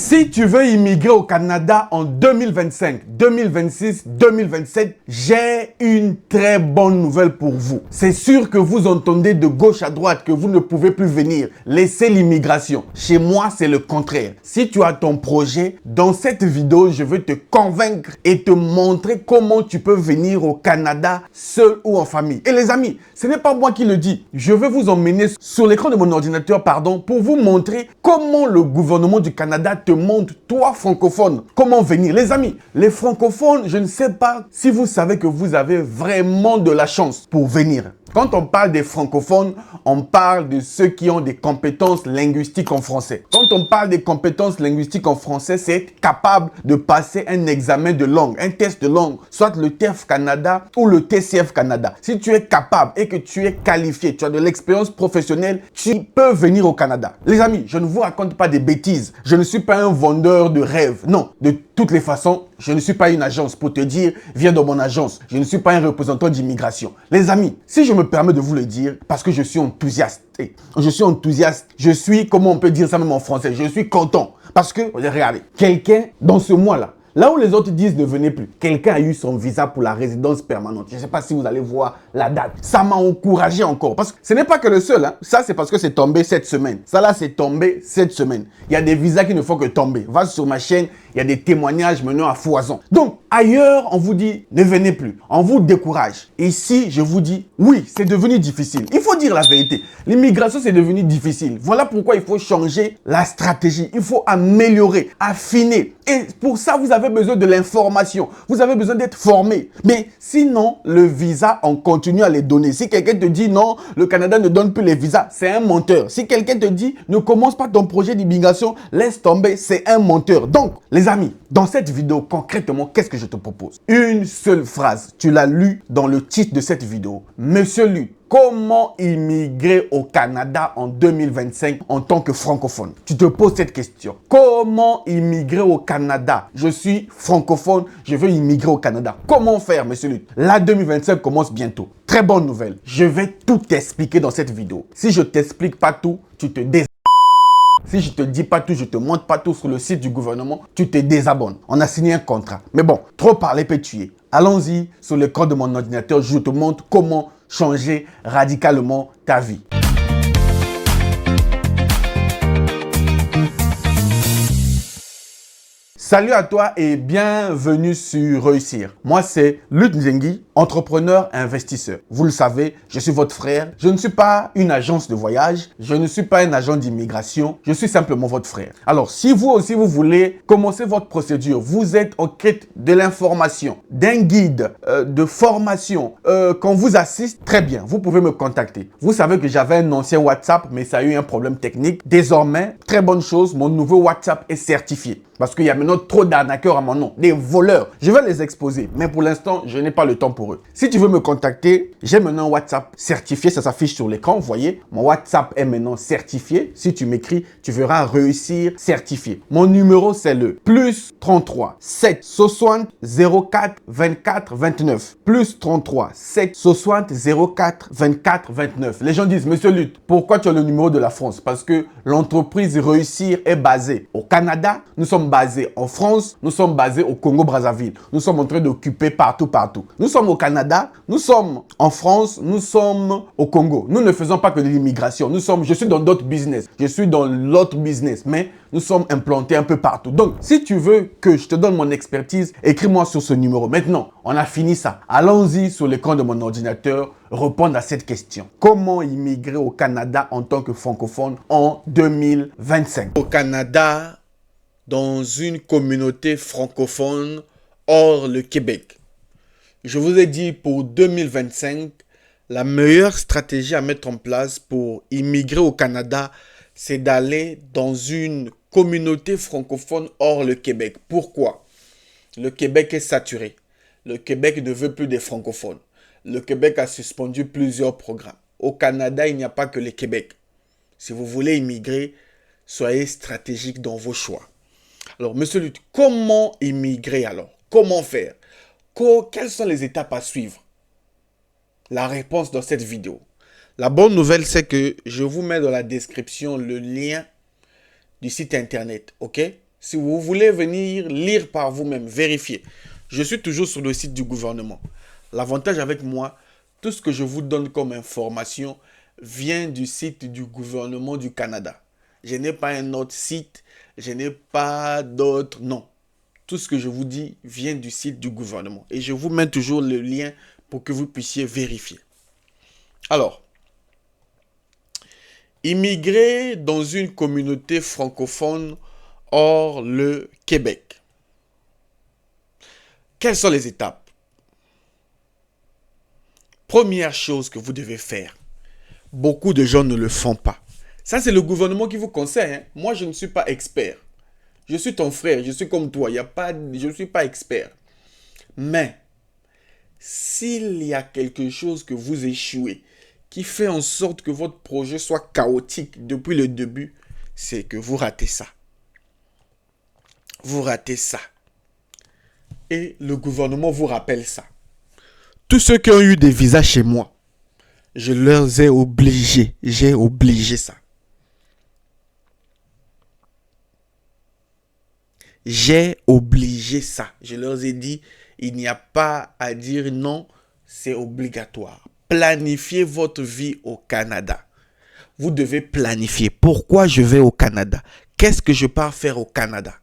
Si tu veux immigrer au Canada en 2025, 2026, 2027, j'ai une très bonne nouvelle pour vous. C'est sûr que vous entendez de gauche à droite que vous ne pouvez plus venir. Laissez l'immigration. Chez moi, c'est le contraire. Si tu as ton projet, dans cette vidéo, je veux te convaincre et te montrer comment tu peux venir au Canada seul ou en famille. Et les amis, ce n'est pas moi qui le dis. Je veux vous emmener sur l'écran de mon ordinateur, pour vous montrer comment le gouvernement du Canada te montre, toi francophone, comment venir. Les amis, les francophones, je ne sais pas si vous savez que vous avez vraiment de la chance pour venir. Quand on parle des francophones, on parle de ceux qui ont des compétences linguistiques en français. Quand on parle des compétences linguistiques en français, c'est être capable de passer un examen de langue, un test de langue, soit le TEF Canada ou le TCF Canada. Si tu es capable et que tu es qualifié, tu as de l'expérience professionnelle, tu peux venir au Canada. Les amis, je ne vous raconte pas des bêtises. Je ne suis pas un vendeur de rêves. Non, de toutes les façons, je ne suis pas une agence pour te dire, viens dans mon agence. Je ne suis pas un représentant d'immigration. Les amis, si je me permets de vous le dire, parce que je suis enthousiaste. Je suis, comment on peut dire ça même en français, je suis content. Parce que, regardez, quelqu'un dans ce mois-là, là où les autres disent ne venez plus, quelqu'un a eu son visa pour la résidence permanente. Je ne sais pas si vous allez voir la date. Ça m'a encouragé encore. Parce que ce n'est pas que le seul. Ça, c'est parce que c'est tombé cette semaine. Ça là, c'est tombé cette semaine. Il y a des visas qui ne font que tomber. Va sur ma chaîne, il y a des témoignages menant à foison. Donc, ailleurs, on vous dit ne venez plus. On vous décourage. Ici, je vous dis oui, c'est devenu difficile. Il faut dire la vérité. L'immigration, c'est devenu difficile. Voilà pourquoi il faut changer la stratégie. Il faut améliorer, affiner. Et pour ça, vous avez besoin de l'information. Vous avez besoin d'être formé. Mais sinon, le visa, on continue à les donner. Si quelqu'un te dit non, le Canada ne donne plus les visas, c'est un menteur. Si quelqu'un te dit ne commence pas ton projet d'immigration, laisse tomber, c'est un menteur. Donc, les amis, dans cette vidéo, concrètement, qu'est-ce que je te propose? Une seule phrase. Tu l'as lu dans le titre de cette vidéo. Monsieur Lutte, comment immigrer au Canada en 2025 en tant que francophone? Tu te poses cette question. Comment immigrer au Canada? Je suis francophone, je veux immigrer au Canada. Comment faire, monsieur Lutte? La 2025 commence bientôt. Très bonne nouvelle. Je vais tout t'expliquer dans cette vidéo. Si je t'explique pas tout, tu te désabonnes. Si je te dis pas tout, je te montre pas tout sur le site du gouvernement, tu te désabonnes. On a signé un contrat. Mais bon, trop parler peut tuer. Allons-y sur l'écran de mon ordinateur, je te montre comment changer radicalement ta vie. Salut à toi et bienvenue sur Réussir. Moi, c'est Lutte Nzengi, entrepreneur et investisseur. Vous le savez, je suis votre frère. Je ne suis pas une agence de voyage. Je ne suis pas un agent d'immigration. Je suis simplement votre frère. Alors, si vous aussi, vous voulez commencer votre procédure, vous êtes en quête de l'information, d'un guide, de formation, qu'on vous assiste, très bien, vous pouvez me contacter. Vous savez que j'avais un ancien WhatsApp, mais ça a eu un problème technique. Désormais, très bonne chose, mon nouveau WhatsApp est certifié. Parce qu'il y a maintenant trop d'arnaqueurs à mon nom, des voleurs. Je vais les exposer, mais pour l'instant, je n'ai pas le temps pour eux. Si tu veux me contacter, j'ai maintenant un WhatsApp certifié, ça s'affiche sur l'écran, vous voyez. Mon WhatsApp est maintenant certifié. Si tu m'écris, tu verras Réussir certifié. Mon numéro, c'est le plus 33 7 60 04 24 29. Plus 33 7 60 04 24 29. Les gens disent, monsieur Lutte, pourquoi tu as le numéro de la France? Parce que l'entreprise Réussir est basée au Canada. Nous sommes basés en France, nous sommes basés au Congo-Brazzaville. Nous sommes en train d'occuper partout. Nous sommes au Canada, nous sommes en France, nous sommes au Congo. Nous ne faisons pas que de l'immigration. Je suis dans d'autres business. Je suis dans l'autre business, mais nous sommes implantés un peu partout. Donc, si tu veux que je te donne mon expertise, écris-moi sur ce numéro. Maintenant, on a fini ça. Allons-y sur l'écran de mon ordinateur, répondre à cette question. Comment immigrer au Canada en tant que francophone en 2025? Au Canada, dans une communauté francophone hors le Québec. Je vous ai dit pour 2025, la meilleure stratégie à mettre en place pour immigrer au Canada, c'est d'aller dans une communauté francophone hors le Québec. Pourquoi? Le Québec est saturé. Le Québec ne veut plus des francophones. Le Québec a suspendu plusieurs programmes. Au Canada, il n'y a pas que le Québec. Si vous voulez immigrer, soyez stratégique dans vos choix. Alors, monsieur Lutte, comment immigrer alors? Comment faire? Quelles sont les étapes à suivre? La réponse dans cette vidéo. La bonne nouvelle, c'est que je vous mets dans la description le lien du site internet, ok? Si vous voulez venir lire par vous-même, vérifier. Je suis toujours sur le site du gouvernement. L'avantage avec moi, tout ce que je vous donne comme information vient du site du gouvernement du Canada. Je n'ai pas un autre site, je n'ai pas d'autre, non. Tout ce que je vous dis vient du site du gouvernement. Et je vous mets toujours le lien pour que vous puissiez vérifier. Alors, immigrer dans une communauté francophone hors le Québec. Quelles sont les étapes? Première chose que vous devez faire. Beaucoup de gens ne le font pas. Ça, c'est le gouvernement qui vous conseille. Hein. Moi, je ne suis pas expert. Je suis ton frère, je suis comme toi. Je ne suis pas expert. Mais, s'il y a quelque chose que vous échouez, qui fait en sorte que votre projet soit chaotique depuis le début, c'est que vous ratez ça. Vous ratez ça. Et le gouvernement vous rappelle ça. Tous ceux qui ont eu des visas chez moi, je leur ai obligé. J'ai obligé ça. J'ai obligé ça. Je leur ai dit, il n'y a pas à dire non, c'est obligatoire. Planifiez votre vie au Canada. Vous devez planifier. Pourquoi je vais au Canada? Qu'est-ce que je pars faire au Canada?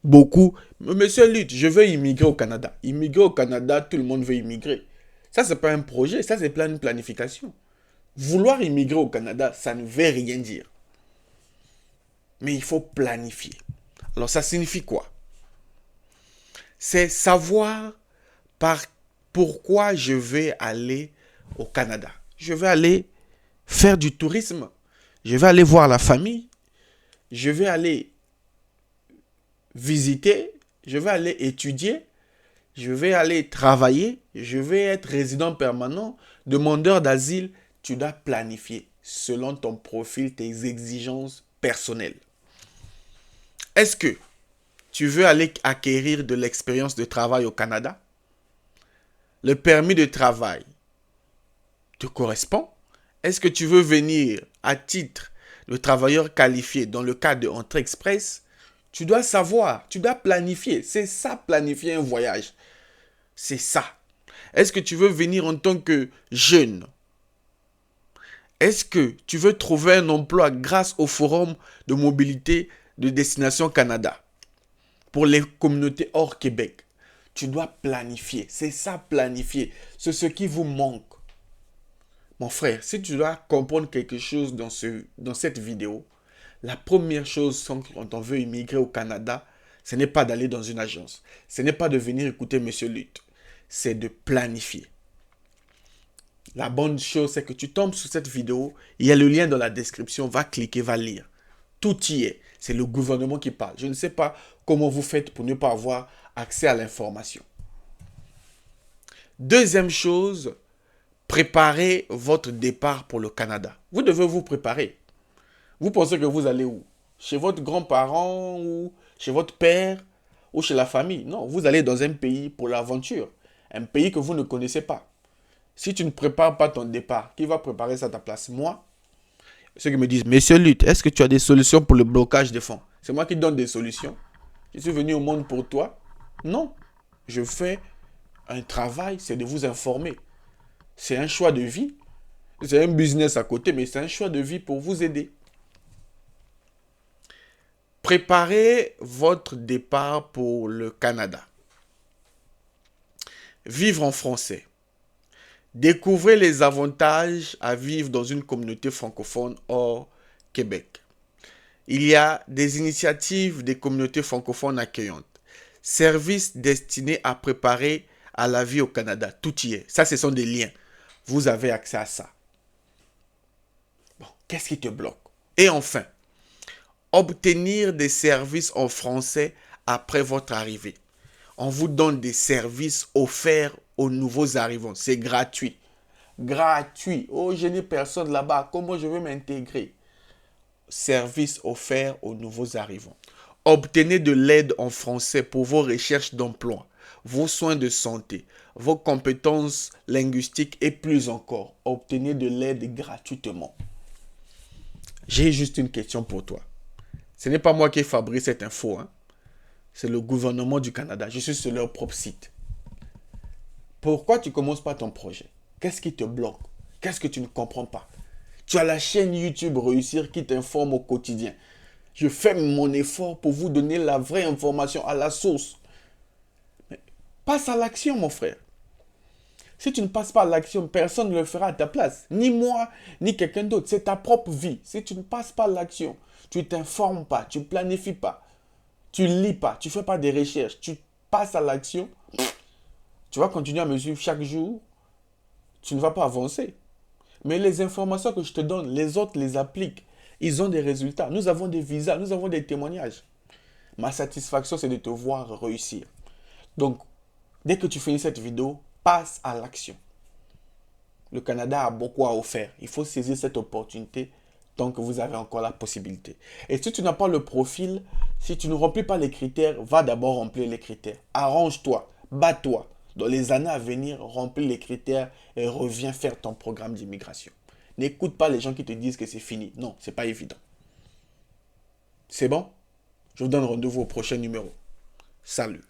Beaucoup, monsieur Lutte, je veux immigrer au Canada. Immigrer au Canada, tout le monde veut immigrer. Ça, c'est pas un projet, ça, c'est une planification. Vouloir immigrer au Canada, ça ne veut rien dire. Mais il faut planifier. Alors, ça signifie quoi? C'est savoir pourquoi je vais aller au Canada. Je vais aller faire du tourisme. Je vais aller voir la famille. Je vais aller visiter. Je vais aller étudier. Je vais aller travailler. Je vais être résident permanent, demandeur d'asile. Tu dois planifier selon ton profil, tes exigences personnelles. Est-ce que tu veux aller acquérir de l'expérience de travail au Canada? Le permis de travail te correspond? Est-ce que tu veux venir à titre de travailleur qualifié dans le cadre de Entrée Express? Tu dois savoir, tu dois planifier. C'est ça, planifier un voyage. C'est ça. Est-ce que tu veux venir en tant que jeune? Est-ce que tu veux trouver un emploi grâce au forum de mobilité de Destination Canada pour les communautés hors Québec? Tu dois planifier. C'est ça, planifier. C'est ce qui vous manque. Mon frère, si tu dois comprendre quelque chose dans cette vidéo, la première chose quand on veut immigrer au Canada, ce n'est pas d'aller dans une agence. Ce n'est pas de venir écouter Monsieur Lutte. C'est de planifier. La bonne chose, c'est que tu tombes sur cette vidéo. Il y a le lien dans la description. Va cliquer, va lire. Tout y est. C'est le gouvernement qui parle. Je ne sais pas comment vous faites pour ne pas avoir accès à l'information. Deuxième chose, préparez votre départ pour le Canada. Vous devez vous préparer. Vous pensez que vous allez où? Chez votre grand-parent ou chez votre père ou chez la famille? Non, vous allez dans un pays pour l'aventure. Un pays que vous ne connaissez pas. Si tu ne prépares pas ton départ, qui va préparer ça à ta place? Moi? Ceux qui me disent, Monsieur Lutte, est-ce que tu as des solutions pour le blocage des fonds? C'est moi qui donne des solutions. Je suis venu au monde pour toi? Non. Je fais un travail, c'est de vous informer. C'est un choix de vie. C'est un business à côté, mais c'est un choix de vie pour vous aider. Préparez votre départ pour le Canada. Vivre en français. Découvrez les avantages à vivre dans une communauté francophone hors Québec. Il y a des initiatives des communautés francophones accueillantes. Services destinés à préparer à la vie au Canada. Tout y est. Ça, ce sont des liens. Vous avez accès à ça. Bon, qu'est-ce qui te bloque? Et enfin, obtenir des services en français après votre arrivée. On vous donne des services offerts aux nouveaux arrivants. C'est gratuit. Gratuit. Oh, je n'ai personne là-bas. Comment je vais m'intégrer? Services offerts aux nouveaux arrivants. Obtenez de l'aide en français pour vos recherches d'emploi, vos soins de santé, vos compétences linguistiques et plus encore. Obtenez de l'aide gratuitement. J'ai juste une question pour toi. Ce n'est pas moi qui fabrique cette info, hein. C'est le gouvernement du Canada. Je suis sur leur propre site. Pourquoi tu ne commences pas ton projet? Qu'est-ce qui te bloque? Qu'est-ce que tu ne comprends pas? Tu as la chaîne YouTube Réussir qui t'informe au quotidien. Je fais mon effort pour vous donner la vraie information à la source. Mais passe à l'action, mon frère. Si tu ne passes pas à l'action, personne ne le fera à ta place. Ni moi, ni quelqu'un d'autre. C'est ta propre vie. Si tu ne passes pas à l'action, tu ne t'informes pas, tu ne planifies pas, tu ne lis pas, tu ne fais pas des recherches, tu passes à l'action, tu vas continuer à me suivre chaque jour, tu ne vas pas avancer. Mais les informations que je te donne, les autres les appliquent. Ils ont des résultats. Nous avons des visas, nous avons des témoignages. Ma satisfaction, c'est de te voir réussir. Donc, dès que tu finis cette vidéo, passe à l'action. Le Canada a beaucoup à offrir. Il faut saisir cette opportunité tant que vous avez encore la possibilité. Et si tu n'as pas le profil, si tu ne remplis pas les critères, va d'abord remplir les critères. Arrange-toi, bats-toi. Dans les années à venir, remplis les critères et reviens faire ton programme d'immigration. N'écoute pas les gens qui te disent que c'est fini. Non, c'est pas évident. C'est bon? Je vous donne rendez-vous au prochain numéro. Salut.